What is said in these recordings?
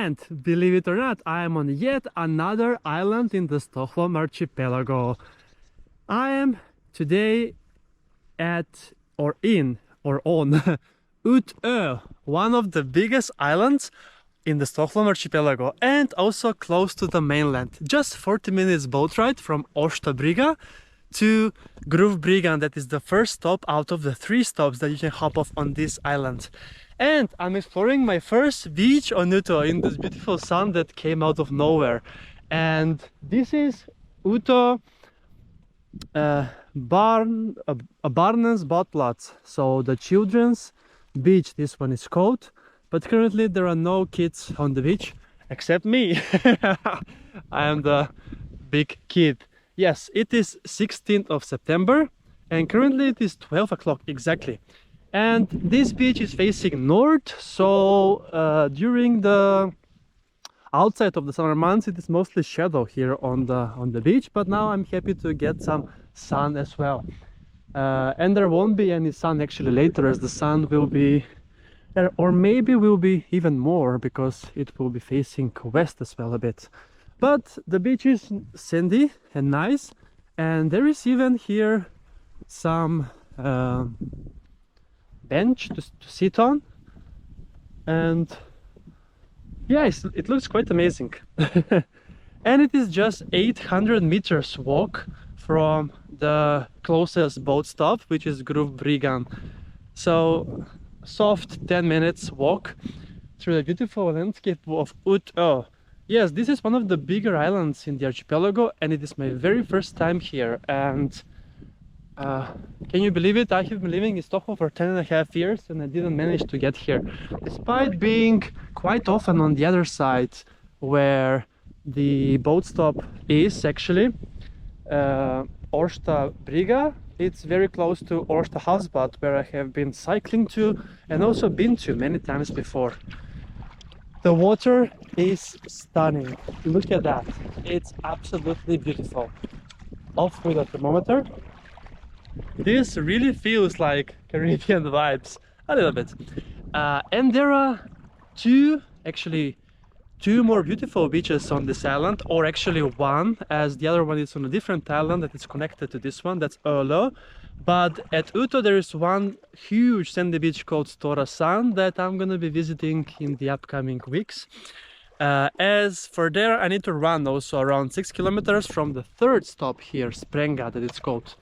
And believe it or not, I am on yet another island in the Stockholm Archipelago. I am today at or on Utö, one of the biggest islands in the Stockholm Archipelago and also close to the mainland. Just 40 minutes boat ride from Årsta Brygga to Gruvbryggran. That is the first stop out of the 3 stops that you can hop off on this island. And I'm exploring my first beach on Utö in this beautiful sun that came out of nowhere. And this is Utö Barnens Badplats, so the children's beach. This one is called, but currently there are no kids on the beach except me. I am the big kid. Yes, it is 16th of September and currently it is 12 o'clock exactly. And this beach is facing north, so during the outside of the summer months it is mostly shadow here on the beach, but now I'm happy to get some sun as well. And there won't be any sun actually later, as the sun will be, or maybe will be even more, because it will be facing west as well a bit. But the beach is sandy and nice, and there is even here some bench to sit on, and yes, it looks quite amazing. And it is just 800 meters walk from the closest boat stop, which is Gruvbryggran. So soft 10 minutes walk through the beautiful landscape of Utö. Yes, this is one of the bigger islands in the archipelago, and it is my very first time here. And can you believe it? I have been living in Stockholm for 10.5 years and I didn't manage to get here, despite being quite often on the other side where the boat stop is actually. Årsta Brygga. It's very close to Årsta Havsbad, where I have been cycling to and also been to many times before. The water is stunning. Look at that. It's absolutely beautiful. Off with the thermometer. This really feels like Caribbean vibes a little bit. And there are two more beautiful beaches on this island, or actually one, as the other one is on a different island that is connected to this one, that's Ölö. But at Utö there is one huge sandy beach called Stora Sand that I'm gonna be visiting in the upcoming weeks. As for there, I need to run also around 6 kilometers from the 3rd stop here, Spränga, that it's called.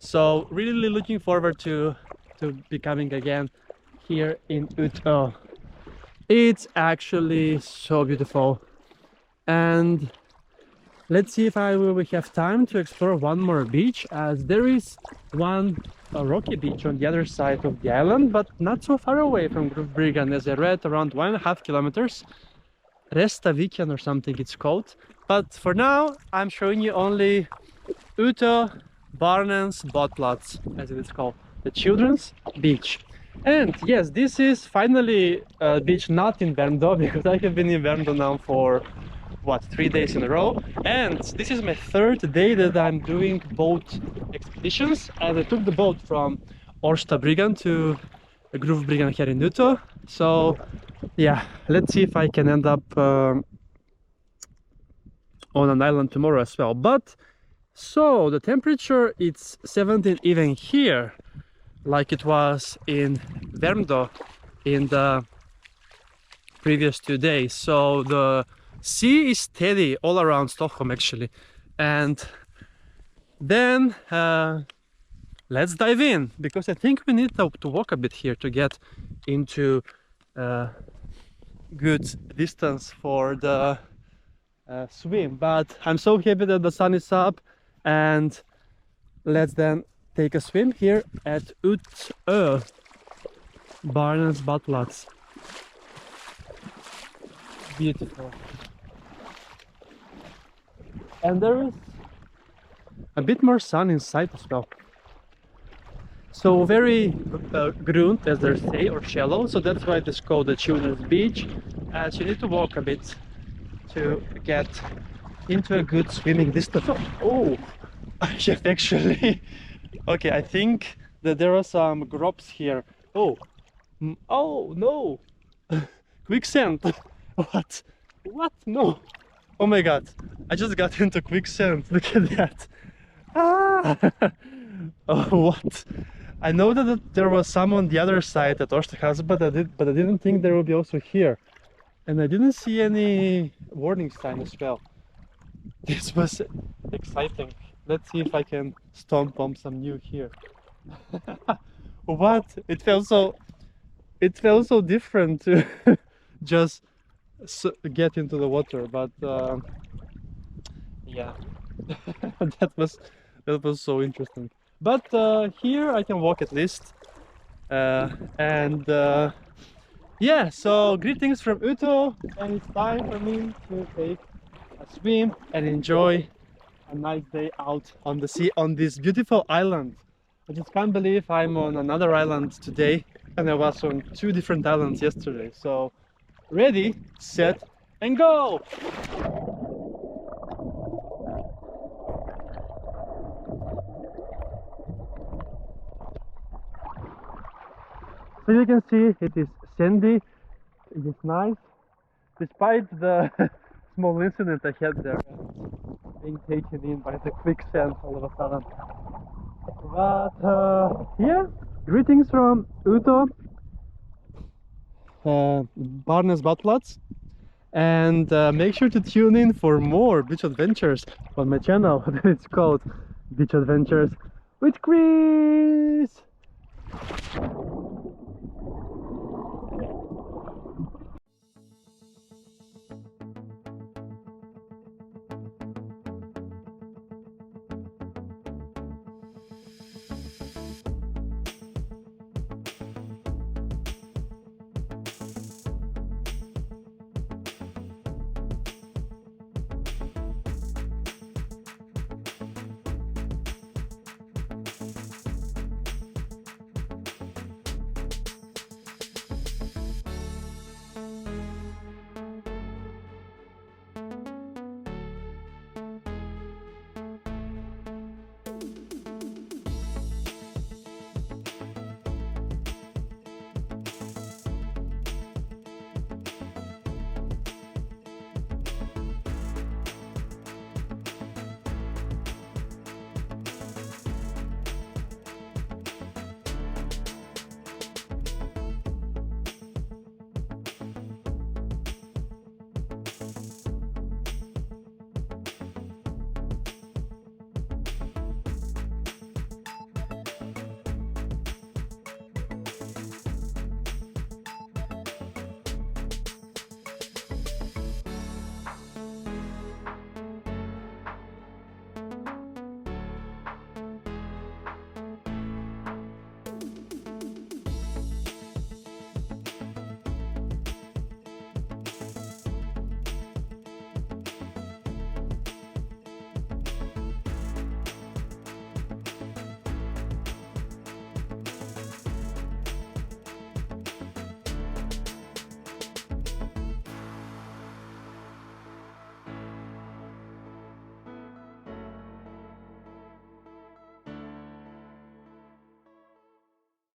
So really looking forward to becoming again here in Utö. It's actually so beautiful, and let's see if I will have time to explore one more beach, as there is one rocky beach on the other side of the island, but not so far away from Gruvbryggran, as I read, around 1.5 kilometers. Restaviken or something it's called. But for now I'm showing you only Utö Barnens Badplats, as it is called, the children's beach. And yes, this is finally a beach not in Värmdö, because I have been in Värmdö now for what, 3 days in a row, and this is my 3rd day that I'm doing boat expeditions. And I took the boat from Årsta Brygga to Gruvbryggran here in Utö. So yeah, let's see if I can end up on an island tomorrow as well. But so the temperature, it's 17 even here, like it was in Värmdö in the previous 2 days. So the sea is steady all around Stockholm actually. And then let's dive in, because I think we need to walk a bit here to get into good distance for the swim. But I'm so happy that the sun is up, and let's then take a swim here at Utö Barnens Badplats. Beautiful. And there is a bit more sun inside as well. So very grunt, as they say, or shallow, so that's why it is called the children's beach, as you need to walk a bit to get into a good swimming distance. Oh, I have actually okay, I think that there are some drops here. Oh, oh no, quicksand. What? What? No! Oh my god! I just got into quicksand. Look at that! Ah! Oh, what? I know that there was some on the other side at Årsta House, but I didn't think there would be also here. And I didn't see any warning sign as well. This was exciting. Let's see if I can stomp on some new here. What? It felt so different to just get into the water, but yeah, that was so interesting. But here I can walk at least, and yeah. So greetings from Utö, and it's time for me to take a swim and enjoy a nice day out on the sea on this beautiful island. I just can't believe I'm on another island today, and I was on 2 different islands yesterday. So ready, set, and go! So you can see it is sandy, it is nice, despite the small incident I had there, being taken in by the quicksand all of a sudden. But yeah, greetings from Utö, Barnens, Badplats, and make sure to tune in for more beach adventures on my channel. It's called Beach Adventures with Kris.